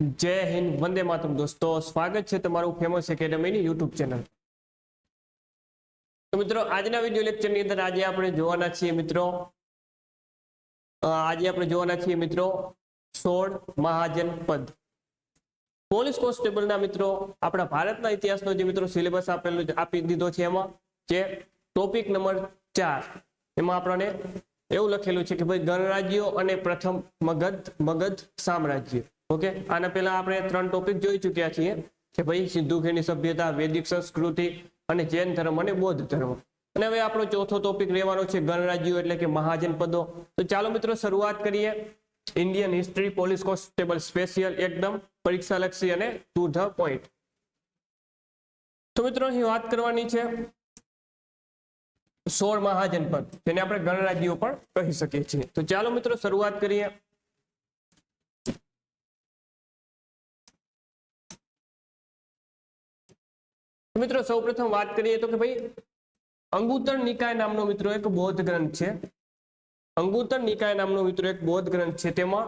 જય હિન્દ, વંદે માતરમ દોસ્તો, સ્વાગત છે તમારું ફેમસ એકેડમીની યુટ્યુબ ચેનલ. તો મિત્રો આજના વિડિયો લેક્ચરની અંદર આજે આપણે જોવાના છીએ મિત્રો 16 મહાજનપદ. પોલીસ કોન્સ્ટેબલના મિત્રો આપણા ભારતના ઇતિહાસનો જે મિત્રો સિલેબસ આપી દીધો છે એમાં જે ટોપિક નંબર 4 એમાં આપણને એવું લખેલું છે કે ભાઈ ગણરાજ્યો અને પ્રથમ મગધ સામ્રાજ્ય. ઓકે, આના પહેલા આપણે 3 ટોપિક જોઈ ચૂક્યા છીએ કે ભાઈ સિંધુ ખીણની સભ્યતા, વૈદિક સંસ્કૃતિ અને જૈન ધર્મ અને બૌદ્ધ ધર્મ. અને હવે આપણો ચોથો ટોપિક રહેવાનો છે ગણરાજ્યો એટલે કે મહાજનપદો. તો ચાલો મિત્રો શરૂઆત કરીએ. Indian history police constable special, એકદમ પરીક્ષા લક્ષી અને ટુ ધ પોઈન્ટ. તો મિત્રો અહીં વાત કરવાની છે 16 મહાજનપદ, જેને આપણે ગણરાજ્યો પણ કહી શકીએ છીએ. તો ચાલો મિત્રો શરૂઆત કરીએ. મિત્રો સૌપ્રથમ વાત કરીએ તો કે ભાઈ અંગુત્તર નિકાય નામનો મિત્રો એક બૌદ્ધ ગ્રંથ છે. અંગુત્તર નિકાય નામનો મિત્રો એક બૌદ્ધ ગ્રંથ છે. તેમાં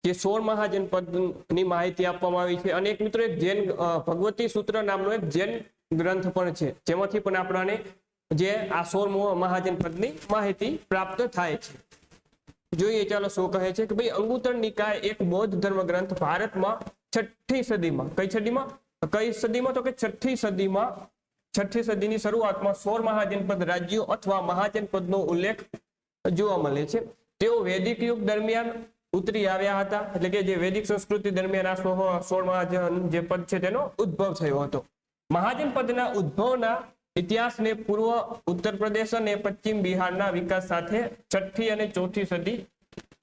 જે 16 મહાજનપદની માહિતી આપવામાં આવી છે. અને એક મિત્રો એક જૈન ભગવતી સૂત્ર નામનો એક જૈન ગ્રંથ પણ છે, જેમાંથી પણ આપણને જે આ 16 મહાજનપદની માહિતી પ્રાપ્ત થાય છે. જોઈએ ચાલો શું કહે છે કે ભાઈ અંગુત્તર નિકાય એક બૌદ્ધ ધર્મ ગ્રંથ ભારતમાં 6ઠી સદીમાં, કઈ સદીમાં તો કે 6ઠી સદીની શરૂઆતમાં 16 મહાજનપદ રાજ્યો અથવા મહાજનપદનો ઉલ્લેખ જોવા મળે છે. તેઓ વૈદિક યુગ દરમિયાન ઉતરી આવ્યા હતા, એટલે કે જે વૈદિક સંસ્કૃતિ દરમિયાન આ 16 મહાજનપદ છે તેનો ઉદ્ભવ થયો હતો. મહાજનપદના ઉદ્ભવના ઇતિહાસને પૂર્વ ઉત્તર પ્રદેશ અને પશ્ચિમ બિહારના વિકાસ સાથે 6ઠી અને 4ઠી સદી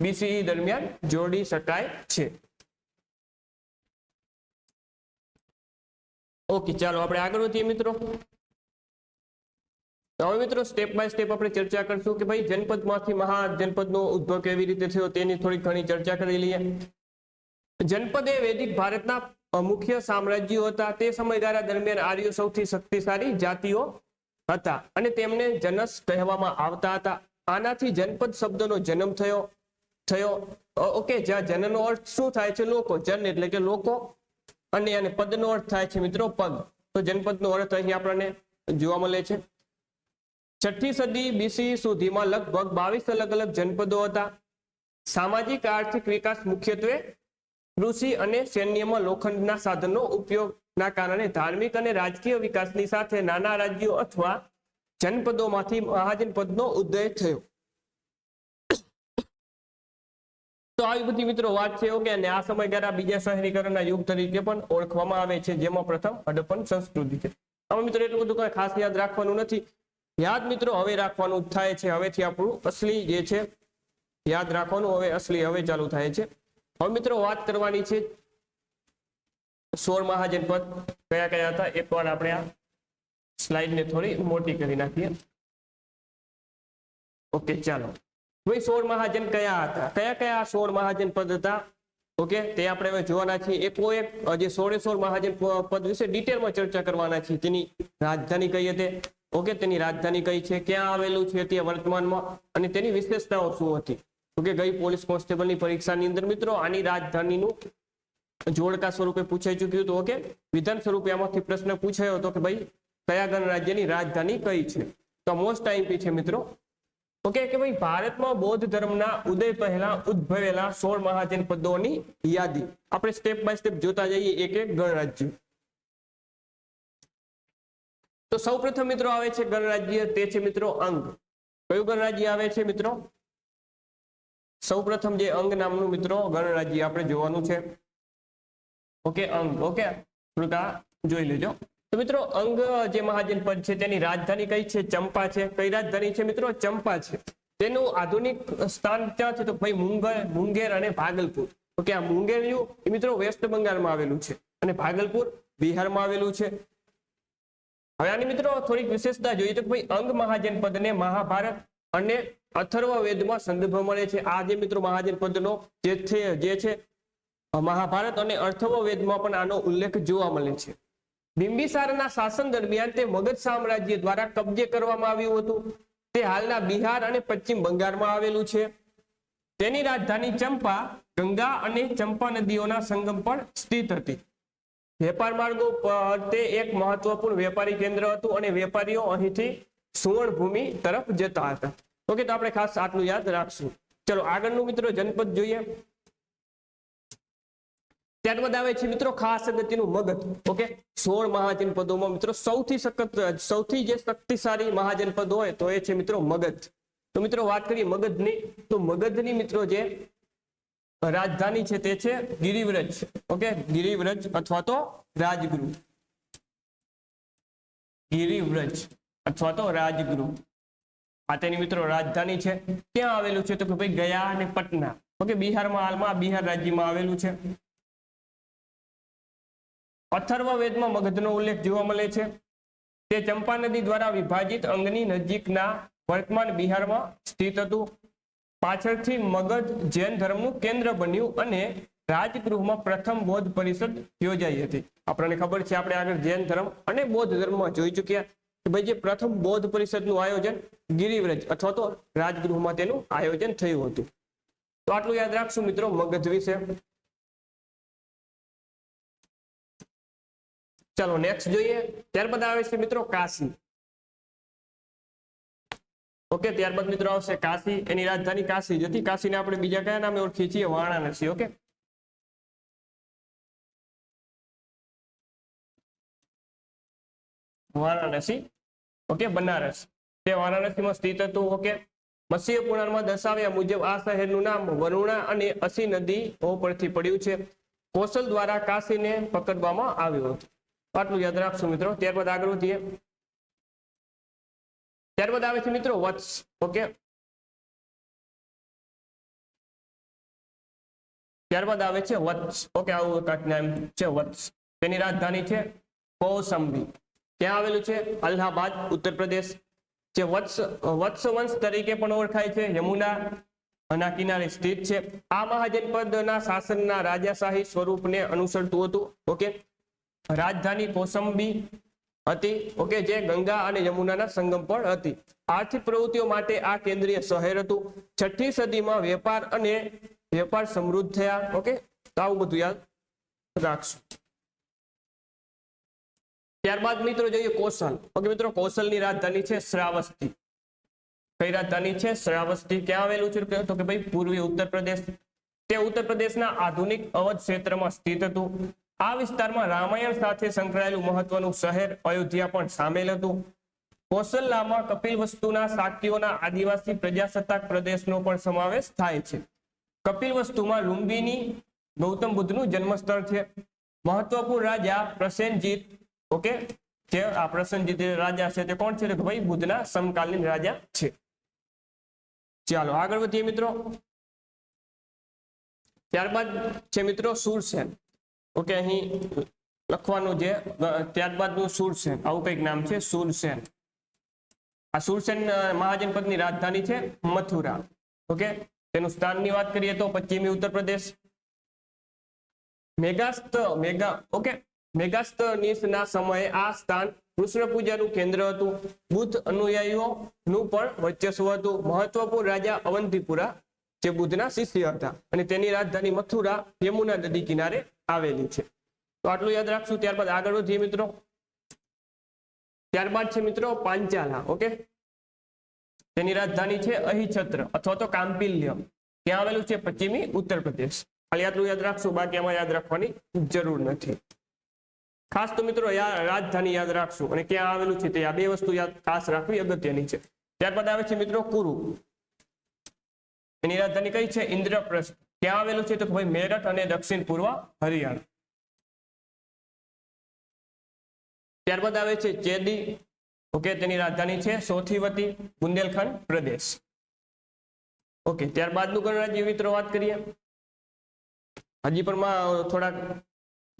BCE દરમિયાન જોડી શકાય છે. ઓકે, ચાલો આપણે આગળ વધીએ મિત્રો. હવે મિત્રો સ્ટેપ બાય સ્ટેપ આપણે ચર્ચા કરશું કે ભાઈ જનપદમાંથી મહાજનપદનો ઉદ્ભવ કેવી રીતે થયો તેની થોડી ઘણી ચર્ચા કરી લઈએ. જનપદ એ વૈદિક ભારતના મુખ્ય સામ્રાજ્યો હતા. તે સમયગાળા દરમિયાન આર્યો સૌથી શક્તિશાળી જાતિઓ હતા અને તેમને જનસ કહેવામાં આવતા હતા. આનાથી જનપદ શબ્દનો જન્મ થયો. ઓકે, જ્યાં જનનો અર્થ શું થાય છે? લોકો. જન એટલે કે લોકો અને પદનો અર્થ થાય છે મિત્રો પદ. તો જનપદનો અર્થ અહીં આપણને જોવા મળે છે. 6ઠી સદી BCE સુધીમાં લગભગ 22 અલગ અલગ જનપદો હતા. સામાજિક આર્થિક વિકાસ મુખ્યત્વે કૃષિ અને સૈન્યમાં લોખંડના સાધનો ઉપયોગના કારણે ધાર્મિક અને રાજકીય વિકાસની સાથે નાના રાજ્યો અથવા જનપદોમાંથી મહાજનપદનો ઉદય થયો. તો આવી બધી મિત્રો વાત છે. ઓકે, અને આ સમયગાળા બીજા શહેરીકરણના યુગ તરીકે પણ ઓળખવામાં આવે છે, જેમાં પ્રથમ હડપ્પન સંસ્કૃતિ છે. આમાં મિત્રો એટલું બધું કઈ ખાસ યાદ રાખવાનું નથી. યાદ મિત્રો હવે રાખવાનું થાય છે. હવેથી આપણું અસલી જે છે યાદ રાખવાનું હવે ચાલુ થાય છે. હવે મિત્રો વાત કરવાની છે 16 મહાજનપદ કયા કયા હતા. એકવાર આપણે આ સ્લાઇડને થોડી મોટી કરી નાખીએ. ઓકે, ચાલો ભાઈ 16 મહાજન કયા હતા, કયા 16 મહાજનપદ હતા. ઓકે, તે આપણે હવે જોવાના છીએ. એક જે 16 મહાજનપદ વિશે ડિટેલમાં ચર્ચા કરવાના છીએ. તેની રાજધાની કઈ હતી, ઓકે, તેની રાજધાની કઈ છે, ક્યાં આવેલું છે તે વર્તમાનમાં, અને તેની વિશેષતાઓ શું હતી. ઓકે, ગઈ પોલીસ કોન્સ્ટેબલની પરીક્ષાની અંદર મિત્રો આની રાજધાનીનું જોડકા સ્વરૂપે પૂછાઈ ચૂક્યું હતું. ઓકે, વિધાન સ્વરૂપે આમાંથી પ્રશ્ન પૂછાયો હતો કે ભાઈ કયા ગણરાજ્યની રાજધાની કઈ છે. તો મોસ્ટ આઈમ્પી છે મિત્રો. ઓકે, કે ભાઈ ભારતમાં બૌદ્ધ ધર્મના ઉદય પહેલા ઉદ્ભવેલા 16 મહાજનપદોની યાદી. આપણે સ્ટેપ બાય સ્ટેપ જોતા જઈએ એક એક ગણરાજ્ય. તો સૌપ્રથમ મિત્રો આવે છે ગણરાજ્ય, તે છે મિત્રો અંગ. કયું ગણરાજ્ય આવે છે મિત્રો? સૌપ્રથમ જે અંગ નામનું મિત્રો ગણરાજ્ય આપણે જોવાનું છે. ઓકે, અંગ. ઓકે, જોઈ લેજો. તો મિત્રો અંગ જે મહાજનપદ છે તેની રાજધાની કઈ છે? ચંપા છે. કઈ રાજધાની છે મિત્રો? ચંપા છે. તેનું આધુનિક સ્થાન ક્યાં છે? તો ભાઈ મુંગેર અને ભાગલપુર. ઓકે, આ મુંગેર મિત્રો વેસ્ટ બંગાળમાં આવેલું છે અને ભાગલપુર બિહારમાં આવેલું છે. હવે આની મિત્રો થોડીક વિશેષતા જોઈએ તો ભાઈ અંગ મહાજનપદને મહાભારત અને અથર્વવેદમાં સંદર્ભ મળે છે. આ જે મિત્રો મહાજનપદનો જે છે મહાભારત અને અથર્વવેદમાં પણ આનો ઉલ્લેખ જોવા મળે છે. બિંબિસારના શાસન દરમિયાન તે મગધ સામ્રાજ્ય દ્વારા કબજે કરવામાં આવ્યું હતું. તે હાલના બિહાર અને પશ્ચિમ બંગાળમાં આવેલું છે. તેની રાજધાની ચંપા ગંગા અને ચંપા નદીઓના સંગમ પર સ્થિત હતી. વેપાર માર્ગો તે એક મહત્વપૂર્ણ વેપારી કેન્દ્ર હતું અને વેપારીઓ અહીંથી સુવર્ણભૂમિ તરફ જતા હતા. ઓકે, તો આપણે ખાસ આટલું યાદ રાખશું. ચલો આગળનું મિત્રો જનપદ જોઈએ. ત્યારબાદ આવે છે મિત્રો ખાસ અગત્યનું મગધ. ઓકે, 16 મહાજનપદોમાં મિત્રો સૌથી જે શક્તિશાળી મહાજનપદ હોય તો એ છે મિત્રો મગધ. તો મિત્રો વાત કરીએ મગધની, તો મગધની મિત્રો જે રાજધાની છે તે છે ગિરિવ્રજ. ઓકે, ગિરિવ્રજ અથવા તો રાજગૃહ. ગિરિવ્રજ અથવા તો રાજગૃહ આ તેની મિત્રો રાજધાની છે. ક્યાં આવેલું છે તો કે ભાઈ ગયા અને પટના. ઓકે, બિહારમાં, હાલમાં બિહાર રાજ્યમાં આવેલું છે. અથર્વવેદમાં મગધનો ઉલ્લેખ જોવા મળે છે. તે ચંપા નદી દ્વારા વિભાજિત અંગની નજીકના વર્તમાન બિહારમાં સ્થિત હતું. પાછળથી મગધ જૈન ધર્મનું કેન્દ્ર બન્યું અને રાજગૃહમાં પ્રથમ બૌદ્ધ પરિષદ યોજાઈ હતી. આપણને ખબર છે, આપણે આગળ જૈન ધર્મ અને બૌદ્ધ ધર્મમાં જોઈ ચૂક્યા કે ભાઈ જે પ્રથમ બૌદ્ધ પરિષદનું આયોજન ગિરિવ્રજ અથવા તો રાજગૃહમાં તેનું આયોજન થયું હતું. તો આટલું યાદ રાખશું મિત્રો મગધ વિશે. ચાલો નેક્સ્ટ જોઈએ. ત્યારબાદ આવે છે મિત્રો કાશી. ઓકે, ત્યારબાદ મિત્રો આવશે કાશી. એની રાજધાની કાશી જ હતી. કાશીને આપણે બીજા કયા નામે ઓળખીએ છીએ? વારાણસી. ઓકે, વારાણસી. ઓકે, બનારસ તે વારાણસીમાં સ્થિત હતું. ઓકે, મત્સ્ય પુરાણમાં દર્શાવ્યા મુજબ આ શહેરનું નામ વરુણા અને અસી નદીઓ પરથી પડ્યું છે. કૌશલ દ્વારા કાશીને પકડવામાં આવ્યું હતું. આટલું યાદ રાખશું મિત્રો. ત્યારબાદ આગળ વધીએ. ત્યારબાદ આવે છે મિત્રો વત્સ. ઓકે, ત્યારબાદ આવે છે વત્સ. ઓકે, આવું કાંઈક નામ છે વત્સ. તેની રાજધાની છે કૌસંબી. ક્યાં આવેલું છે? અલ્હાબાદ, ઉત્તર પ્રદેશ. જે વત્સ વંશ તરીકે પણ ઓળખાય છે. યમુના કિનારે સ્થિત છે. આ મહાજનપદના શાસનના રાજાશાહી સ્વરૂપને અનુસરતું હતું. ઓકે, રાજધાની કૌસંબી હતી. ઓકે, જે ગંગા અને યમુનાના સંગમ પર હતી. આર્થિક પ્રવૃત્તિઓ માટે આ કેન્દ્રીય શહેર હતું. 6ઠી સદીમાં વેપાર સમૃદ્ધ થયા. ઓકે, તો આવું બધું યાદ રાખશું. ત્યારબાદ મિત્રો જોઈએ કૌશલ. ઓકે મિત્રો, કૌશલની રાજધાની છે શ્રાવસ્તી. કઈ રાજધાની છે? શ્રાવસ્તી. ક્યાં આવેલું છે તો કે ભાઈ પૂર્વી ઉત્તર પ્રદેશ. તે ઉત્તર પ્રદેશના આધુનિક અવધ ક્ષેત્રમાં સ્થિત હતું. આ વિસ્તારમાં રામાયણ સાથે સંકળાયેલું મહત્વનું શહેર અયોધ્યા પણ સામેલ હતું. કૌશલ્યામાં કપિલવસ્તુના શાક્યોના આદિવાસી પ્રજાસત્તાક પ્રદેશનો પણ સમાવેશ થાય છે. કપિલવસ્તુમાં લુંબિની ગૌતમ બુદ્ધનું જન્મસ્થળ છે. મહત્વપૂર્ણ રાજા પ્રસેનજીત. ઓકે, જે આ પ્રસેનજીત રાજા છે તે કોણ છે? તો ભાઈ બુદ્ધના સમકાલીન રાજા છે. ચાલો આગળ વધીએ મિત્રો. ત્યારબાદ છે મિત્રો શૂરસેન. ઓકે, અહીં લખવાનું છે ત્યારબાદનું શૂરસેન. આવું કંઈક નામ છે શૂરસેન. આ શૂરસેન મહાજનપદની રાજધાની છે મથુરા. ઓકે, તેનું સ્થાનની વાત કરીએ તો પશ્ચિમી ઉત્તર પ્રદેશ. મેગાસ્તનિસના સમયે આ સ્થાન કૃષ્ણ પૂજાનું કેન્દ્ર હતું. બુદ્ધ અનુયાયીઓનું પણ વર્ચસ્વ હતું. મહત્વપૂર્ણ રાજા અવંતિપુરા જે બુદ્ધના શિષ્ય હતા અને તેની રાજધાની મથુરા યમુના નદી કિનારે આવેલી છે. તો આટલું યાદ રાખશું. ત્યારબાદ આગળ વધીએ મિત્રો. ત્યારબાદ છે મિત્રો પાંચાલા. ઓકે, તેની રાજધાની છે અહિછત્ર અથવા તો કામ્પિલ્ય. ક્યાં આવેલું છે? પશ્ચિમી ઉત્તર પ્રદેશ. ખાલી આટલું યાદ રાખશું, બાકી આમાં યાદ રાખવાની જરૂર નથી. ખાસ તો મિત્રો રાજધાની યાદ રાખશું અને ક્યાં આવેલું છે તે આ બે વસ્તુ યાદ ખાસ રાખવી અગત્યની છે. ત્યારબાદ આવે છે મિત્રો કુરુ. એની રાજધાની કઈ છે? ઇન્દ્રપ્રસ્થ. ક્યાં આવેલું છે? તો ભાઈ મેરઠ અને દક્ષિણ પૂર્વ હરિયાણા. ત્યારબાદ આવે છે ચેદી. ઓકે, તેની રાજધાની છે સોથીવતી, બુંદેલખંડ પ્રદેશ. ઓકે, ત્યારબાદનું ગણરાજ્ય મિત્રો વાત કરીએ. હજી પણ થોડાક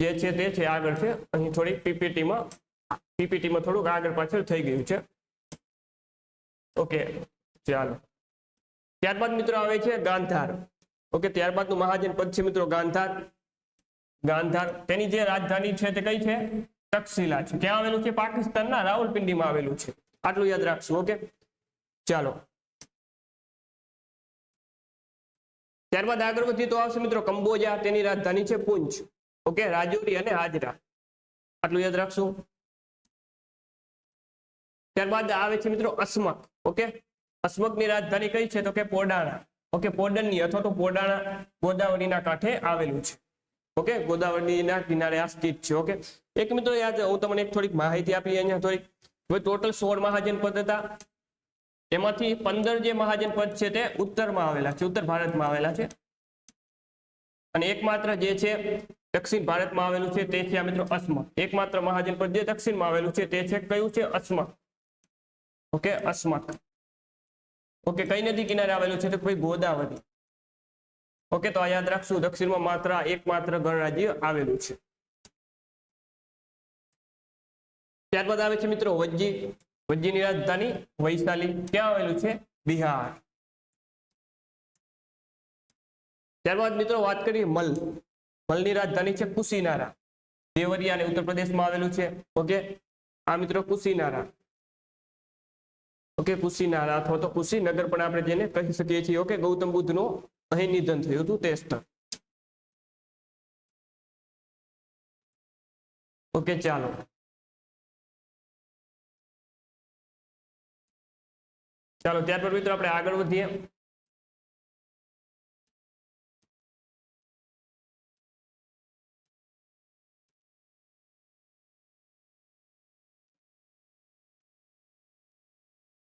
જે છે તે છે આગળ છે. અહીં થોડીક પીપીટીમાં થોડુંક આગળ પાછળ થઈ ગયું છે. ઓકે, ચાલો. ત્યારબાદ મિત્રો આવે છે ગાંધાર. ઓકે, ત્યારબાદનું મહાજનપદ છે મિત્રો ગાંધાર. તેની જે રાજધાની છે તે કઈ છે? તક્ષશિલા છે. ક્યાં આવેલું છે? પાકિસ્તાનના રાવલપિંડીમાં આવેલું છે. આટલું યાદ રાખશું. ઓકે, ચાલો. ત્યારબાદ આગળ વધીએ તો આવશે મિત્રો કંબોજા, તેની રાજધાની છે પુંચ. ઓકે, રાજૌરી અને હાજરા, આટલું યાદ રાખશું. ત્યારબાદ આવે છે મિત્રો અસ્મક. ઓકે, અસ્મકની રાજધાની કઈ છે તો કે પોડાણા. ઓકે, પોડનની અથવા તો પોડાણા ગોદાવરીના કાંઠે આવેલું છે. ઓકે, ગોદાવરીના કિનારે આ સ્થિત છે. ઓકે, એક મિત્રો યાદ, હું તમને એક થોડીક માહિતી આપી અહીંયા થોડીક. ટોટલ 16 મહાજનપદ હતા, એમાંથી 15 જે મહાજનપદ છે તે ઉત્તરમાં આવેલા છે, ઉત્તર ભારતમાં આવેલા છે, અને એકમાત્ર જે છે દક્ષિણ ભારતમાં આવેલું છે તે છે આ મિત્રો અસ્મક. એકમાત્ર મહાજનપદ જે દક્ષિણમાં આવેલું છે તે છે કયું છે? અસ્મક. ઓકે, અસ્મક. ઓકે, કઈ નદી કિનારે આવેલું છે તો ભાઈ ગોદાવરી. ઓકે, તો આ યાદ રાખશું, દક્ષિણમાં માત્ર એકમાત્ર ગણરાજ્ય આવેલું છે. ત્યારબાદ આવે છે મિત્રો વજ્જી. વજ્જીની રાજધાની વૈશાલી, ક્યાં આવેલું છે? બિહાર. ત્યારબાદ મિત્રો વાત કરીએ મલ. મલની રાજધાની છે કુશીનારા, દેવરિયા અને ઉત્તર પ્રદેશમાં આવેલું છે. ઓકે, આ મિત્રો કુશીનારા. ઓકે, કુશીનારા અથવા તો કુશીનગર પણ આપણે જેને કહી શકીએ છીએ. ઓકે, ગૌતમ બુદ્ધનું અહીં નિધન થયું હતું તે સ્થળ. ઓકે, ચાલો ત્યારબાદ મિત્રો આપણે આગળ વધીએ.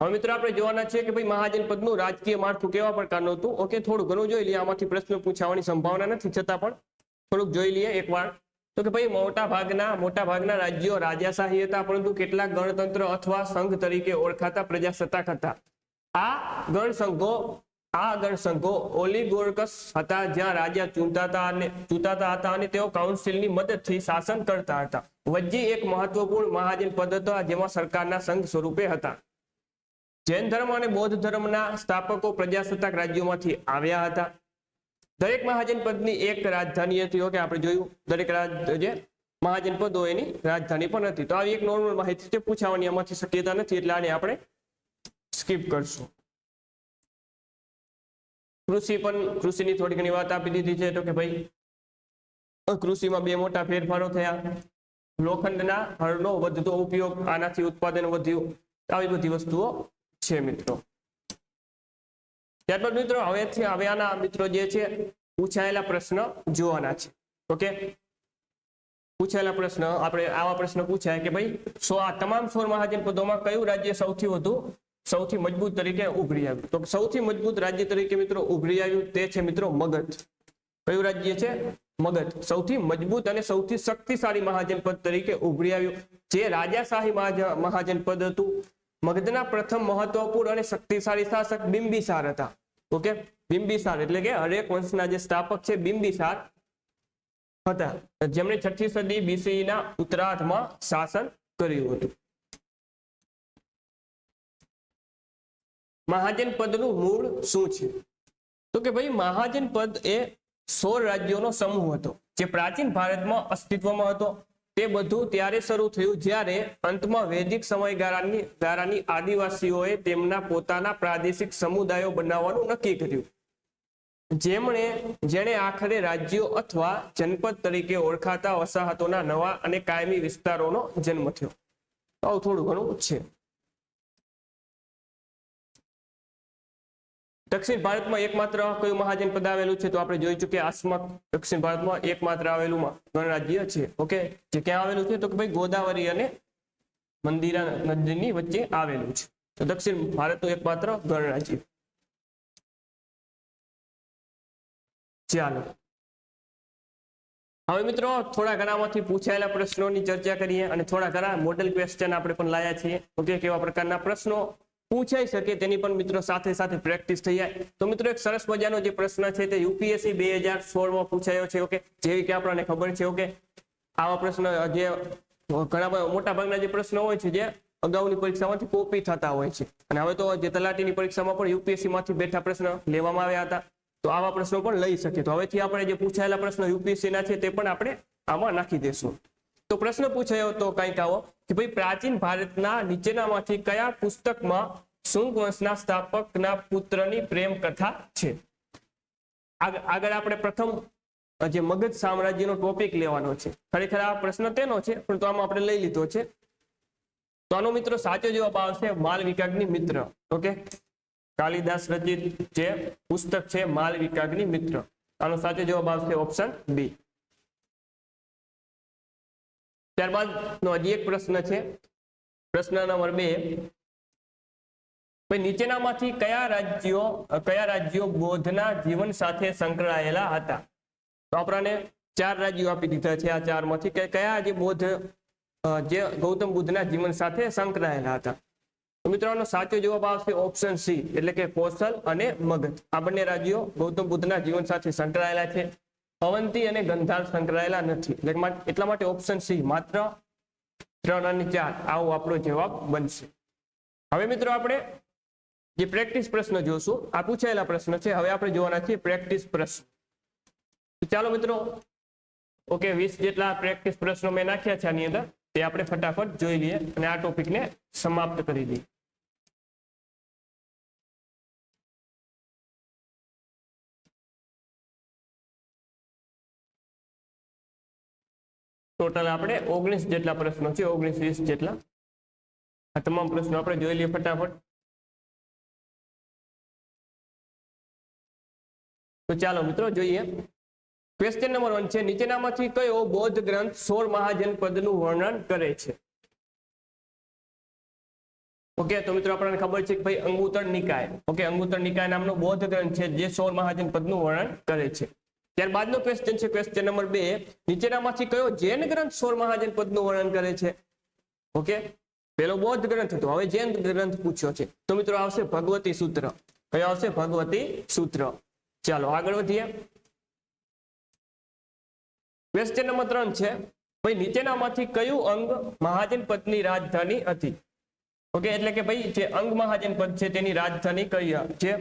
હવે મિત્રો આપણે જોવાના છે કે ભાઈ મહાજનપદનું રાજકીય માળખું કેવા પ્રકારનું હતું. ઓકે, થોડું ઘણું જોઈ લઈએ, આમાંથી પ્રશ્ન પૂછાવાની સંભાવના નથી, છતાં પણ થોડુંક જોઈ લઈએ એકવાર. તો કે ભાઈ મોટા ભાગના રાજ્યો રાજાશાહી હતા, પરંતુ કેટલાક ગણતંત્ર અથવા સંઘ તરીકે ઓળખાતા પ્રજાસત્તાક હતા. આ ગણસંઘો ઓલિગોર્કસ હતા, જ્યાં રાજા ચૂંટાતા હતા અને તેઓ કાઉન્સિલની મદદથી શાસન કરતા હતા. વજ્જી એક મહત્વપૂર્ણ મહાજનપદ હતો, જેમાં સરકારના સંઘ સ્વરૂપે હતા. જૈન ધર્મ અને બૌદ્ધ ધર્મના સ્થાપકો પ્રજાસત્તાક રાજ્યોમાંથી આવ્યા હતા. દરેક મહાજનપદની એક રાજધાની હતી. ઓકે, આપણે જોયું દરેક જે મહાજનપદ હોય એની રાજધાની પણ હતી. તો આવી એક નોર્મલ માહિતી છે, પૂછાવાની આમાંથી શક્યતા નથી, એટલે આને આપણે સ્કીપ કરશું. કૃષિની થોડી ઘણી વાત આપી દીધી છે. તો કે ભાઈ કૃષિમાં બે મોટા ફેરફારો થયા. લોખંડના હળનો વધતો ઉપયોગ, આનાથી ઉત્પાદન વધ્યું. આવી બધી વસ્તુઓ છે મિત્રો. ત્યારબાદ મિત્રો હવે આના મિત્રો જે છે પૂછાયેલા પ્રશ્ન જોવાના છે. ઓકે, પૂછાયેલા પ્રશ્ન, આપણે આવા પ્રશ્ન પૂછાય કે ભાઈ આ તમામ 16 મહાજનપદોમાં કયું રાજ્ય સૌથી મજબૂત તરીકે ઉભરી આવ્યું? તો સૌથી મજબૂત રાજ્ય તરીકે મિત્રો ઉભરી આવ્યું તે છે મિત્રો મગધ. કયું રાજ્ય છે? મગધ. સૌથી મજબૂત અને સૌથી શક્તિશાળી મહાજનપદ તરીકે ઉભરી આવ્યું. જે રાજાશાહી મહાજનપદ હતું. મગધના પ્રથમ મહત્વપૂર્ણ અને શક્તિશાળી શાસક બિંબિસાર હતા. ઓકે, બિંબિસાર એટલે કે હરેક વંશના જે સ્થાપક છે બિંબિસાર હતા, જેમણે 6ઠી સદી BCE ના ઉત્તરાર્ધમાં શાસન કર્યું હતું. મહાજનપદનું મૂળ શું છે? તો કે ભાઈ મહાજનપદ એ 16 રાજ્યોનો સમૂહ હતો, જે પ્રાચીન ભારતમાં અસ્તિત્વમાં હતો. તે બધું ત્યારે શરૂ થયું જ્યારે અંતમાં વૈદિક સમયગાળાની આદિવાસીઓએ તેમના પોતાના પ્રાદેશિક સમુદાયો બનાવવાનું નક્કી કર્યું. જેણે આખરે રાજ્યો અથવા જનપદ તરીકે ઓળખાતા વસાહતોના નવા અને કાયમી વિસ્તારોનો જન્મ થયો. આવું થોડું ઘણું છે. દક્ષિણ ભારતમાં એકમાત્ર કયું મહાજનપદ આવેલું છે? તો આપણે જોઈ ચૂક્યા અસ્મક દક્ષિણ ભારતમાં એકમાત્ર આવેલું ગણરાજ્ય છે. ઓકે, જે ક્યાં આવેલું છે? તો કે ભાઈ ગોદાવરી અને મંદિરા નદીની વચ્ચે આવેલું છે. તો દક્ષિણ ભારતનું એકમાત્ર ગણરાજ્ય. ચાલો હવે મિત્રો થોડા ઘણામાંથી પૂછાયેલા પ્રશ્નોની ચર્ચા કરીએ અને થોડા ઘણા મોડેલ ક્વેશ્ચન આપણે પણ લાયા છીએ. ઓકે, કેવા પ્રકારના પ્રશ્નો પૂછાઈ શકે તેની પણ મિત્રો સાથે પ્રેક્ટિસ થઈ જાય. તો મિત્રો એક સરસ મજાનો જે પ્રશ્ન છે તે UPSC 2016 પૂછાયો છે. ઓકે, જેવી કે આપણને ખબર છે. ઓકે, આવા પ્રશ્ન જે ઘણા મોટા ભાગના જે પ્રશ્નો હોય છે જે અગાઉની પરીક્ષામાંથી કોપી થતા હોય છે, અને હવે તો જે તલાટીની પરીક્ષામાં પણ UPSC માંથી બેઠા પ્રશ્ન લેવામાં આવ્યા હતા, તો આવા પ્રશ્નો પણ લઈ શકીએ. તો હવેથી આપણે જે પૂછાયેલા પ્રશ્નો UPSC ના છે તે પણ આપણે આમાં નાખી દેશું. તો પ્રશ્ન પૂછાયો તો કંઈક આવો કે ભાઈ પ્રાચીન ભારતના નીચેનામાંથી કયા પુસ્તકમાં શુંગ વંશના સ્થાપકના પુત્રની પ્રેમ કથા છે? આગળ આપણે પ્રથમ જે મગધ સામ્રાજ્યનો ટોપિક લેવાનો છે. ખરેખર આ પ્રશ્ન તેનો છે, પણ તો આમાં આપણે લઈ લીધો છે. તો આનો મિત્રો સાચો જવાબ આવશે માલવિકાગ્નિ મિત્ર. ઓકે, કાલિદાસ રચિત જે પુસ્તક છે માલવિકાગ્નિ મિત્ર. આનો સાચો જવાબ આવશે ઓપ્શન બી. ત્યારબાદ નો હજી એક પ્રશ્ન છે, પ્રશ્ન નંબર 2. નીચેનામાંથી કયા રાજ્યો બૌદ્ધના જીવન સાથે સંકળાયેલા હતા? તો આપણને 4 રાજ્યો આપી દીધા છે. આ 4 માંથી કયા જે બૌદ્ધ જે ગૌતમ બુદ્ધના જીવન સાથે સંકળાયેલા હતા? તો મિત્રો આનો સાચો જવાબ આવશે ઓપ્શન સી, એટલે કે કોસલ અને મગધ. આ બંને રાજ્યો ગૌતમ બુદ્ધના જીવન સાથે સંકળાયેલા છે. અવંતી અને ગંધાર સંકળાયેલા નથી. એટલા માટે ઓપ્શન સી માત્ર 3 અને 4 આવો આપણો જવાબ બનશે. હવે મિત્રો આપણે જે પ્રેક્ટિસ પ્રશ્ન જોશું, આ પૂછાયેલા પ્રશ્ન છે. હવે આપણે જોવાના છીએ પ્રેક્ટિસ પ્રશ્ન. ચાલો મિત્રો, ઓકે, 20 જેટલા પ્રેક્ટિસ પ્રશ્નો મેં નાખ્યા છે આની અંદર, તે આપણે ફટાફટ જોઈ લઈએ અને આ ટોપિકને સમાપ્ત કરી દઈએ. ટોટલ આપણે 19 જેટલા પ્રશ્નો છે, 19-20 જેટલા. આ તમામ પ્રશ્નો આપણે જોઈ લઈએ ફટાફટ. તો ચાલો મિત્રો જોઈએ. ક્વેશ્ચન નંબર 1 છે, નીચેનામાંથી કયો બૌદ્ધ ગ્રંથ 16 મહાજનપદનું વર્ણન કરે છે? ઓકે, તો મિત્રો આપણને ખબર છે કે ભાઈ અંગુત્તર નિકાય. ઓકે, અંગુત્તર નિકાય નામનો બૌદ્ધ ગ્રંથ છે જે 16 મહાજનપદનું વર્ણન કરે છે. ત્યારબાદનો ક્વેશ્ચન છે ક્વેશ્ચન નંબર 2, નીચેનામાંથી કયો જૈન ગ્રંથ 16 મહાજનપદનું વર્ણન કરે છે? ઓકે, પેલો બૌદ્ધ ગ્રંથ હતો, હવે જૈન ગ્રંથ પૂછ્યો છે. તો મિત્રો આવશે ભગવતી સૂત્ર. કયો આવશે? ભગવતી સૂત્ર. ચાલો આગળ વધીએ. ક્વેશ્ચન નંબર 3 છે, ભાઈ નીચેનામાંથી કયું અંગ મહાજનપદની રાજધાની હતી? ઓકે, એટલે કે ભાઈ જે અંગ મહાજનપદ છે તેની રાજધાની કઈ છે?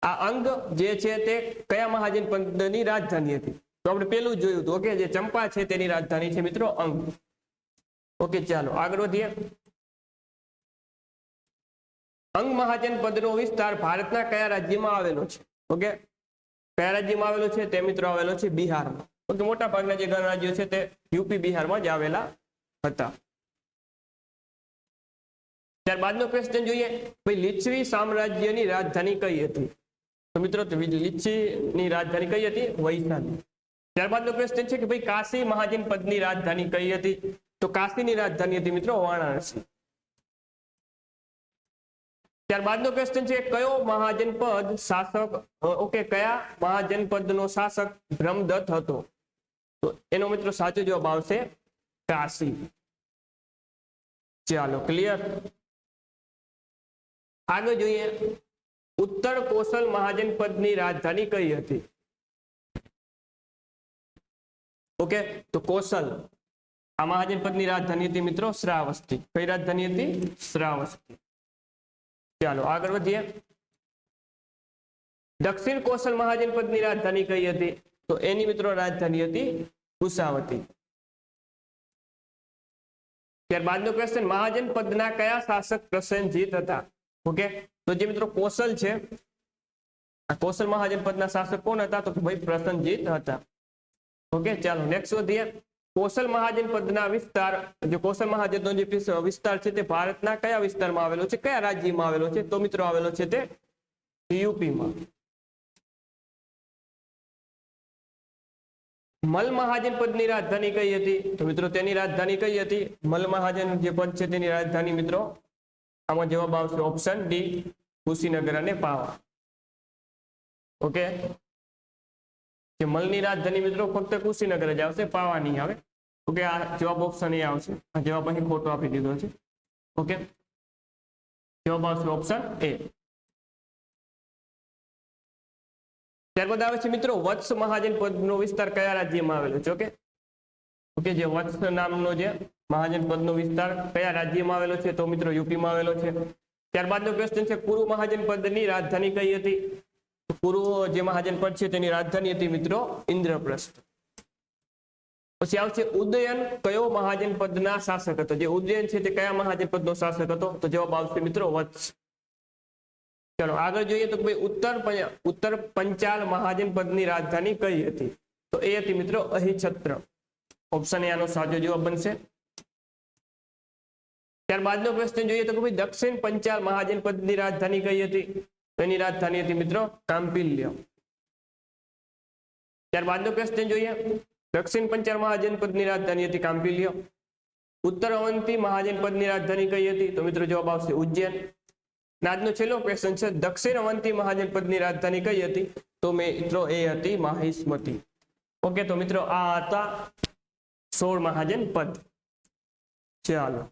આ અંગ જે છે તે કયા મહાજનપદની રાજધાની હતી? તો આપણે પેલું જોયું હતું. ઓકે, જે ચંપા છે તેની રાજધાની છે મિત્રો અંગ. ઓકે, ચાલો આગળ વધીએ. અંગ મહાજનપદનો વિસ્તાર ભારતના કયા રાજ્યમાં આવેલો છે? ઓકે, કયા રાજ્યમાં આવેલો છે? તે મિત્રો આવેલો છે બિહારમાં. ઓકે, મોટા ભાગના જે ગણરાજ્યો છે તે યુપી બિહારમાં જ આવેલા હતા. ત્યારબાદનો ક્વેશ્ચન જોઈએ, ભાઈ લીચ્છી સામ્રાજ્યની રાજધાની કઈ હતી? તો મિત્રો લીચ્છીની રાજધાની કઈ હતી? વૈશાલી. ત્યારબાદનો ક્વેશ્ચન છે કે ભાઈ કાશી મહાજનપદની રાજધાની કઈ હતી? તો કાશીની રાજધાની હતી મિત્રો વારાણસી. ત્યારબાદનો ક્વેશ્ચન છે કયો મહાજનપદ શાસક, ઓકે, કયા મહાજનપદનો શાસક બ્રહ્મદત્ત હતો? તો એનો મિત્રો સાચો જવાબ આવશે કાશી. ચાલો ક્લિયર. આગળ જોઈએ, ઉત્તર કોસલ મહાજનપદની રાજધાની કઈ હતી? ઓકે, તો કોસલ આ મહાજનપદની રાજધાની હતી મિત્રો શ્રાવસ્તી. કઈ રાજધાની હતી? શ્રાવસ્તી. ચાલો આગળ વધીએ. દક્ષિણ કોસલ મહાજનપદની રાજધાની કઈ હતી? તો એની મિત્રો રાજધાની હતી કુશાવતી. ત્યારબાદનો ક્વેશ્ચન, મહાજનપદના કયા શાસક પ્રસેનજીત હતા? ઓકે, તો જે મિત્રો કોસલ છે, આ કોસલ મહાજનપદના શાસક કોણ હતા? તો ભાઈ પ્રસેનજીત હતા. ઓકે, ચાલો નેક્સ્ટ વધીએ. કોસલ મહાજનપદના વિસ્તાર, જે કોસલ મહાજનનો જે વિસ્તાર છે તે ભારતના કયા વિસ્તારમાં આવેલો છે? કયા રાજ્યમાં આવેલો છે? તો મિત્રો આવેલો છે તે યુપીમાં. મલ મહાજનપદની રાજધાની કઈ હતી? તો મિત્રો તેની રાજધાની કઈ હતી? મલ મહાજન જે પદ છે તેની રાજધાની મિત્રો, આમાં જવાબ આવશે ઓપ્શન ડી, કુશીનગર અને પાવા. ઓકે, જે મલની રાજધાની મિત્રો ફક્ત કુશીનગર જ આવશે, પાવા નહીં આવે. ઓકે, આ જવાબ ઓપ્શન એ આવશે. આ જવાબ અહીં ખોટો આપી દીધો છે. ઓકે, જવાબ આવશે ઓપ્શન એ. ત્યારબાદ આવે છે મિત્રો વત્સ મહાજનપદનો વિસ્તાર કયા રાજ્યમાં આવેલો છે? ઓકે, ઓકે, જે વત્સ નામનો જે મહાજનપદનો વિસ્તાર કયા રાજ્યમાં આવેલો છે? તો મિત્રો યુપીમાં આવેલો છે. ત્યારબાદનો ક્વેશ્ચન છે કુરુ મહાજનપદની રાજધાની કઈ હતી? કુરુ જે મહાજનપદ છે તેની રાજધાની હતી મિત્રો ઇન્દ્રપ્રસ્થ. પછી આવશે ઉદયન કયો મહાજનપદના શાસક હતો? જે ઉદયન છે તે કયા મહાજનપદનો શાસક હતો? તો જવાબ આવશે મિત્રો વત્સ. ચલો આગળ જોઈએ તો ભાઈ ઉત્તર પંચાલ મહાજનપદની રાજધાની કઈ હતી? તો એ હતી મિત્રો અહિછત્ર. ઓપ્શન એ આનો સાચો જવાબ બનશે. ત્યારબાદનો ક્વેશ્ચન જોઈએ તો ભાઈ દક્ષિણ પંચાલ મહાજનપદની રાજધાની કઈ હતી? તો એની રાજધાની હતી મિત્રો કામ્પિલ્ય. ત્યારબાદનો ક્વેશ્ચન જોઈએ દક્ષિણ પંચાલ મહાજનપદની રાજધાની હતી કામ્પિલ્ય. ઉત્તર અવંતી મહાજનપદની રાજધાની કઈ હતી? તો મિત્રો જવાબ આવશે ઉજ્જૈન. આજનો છેલ્લો ક્વેશ્ચન છે દક્ષિણ અવંતી મહાજનપદની રાજધાની કઈ હતી? તો મિત્રો એ હતી માહિષ્મતી. ઓકે, તો મિત્રો આ હતા 16 મહાજનપદ. ચાલો.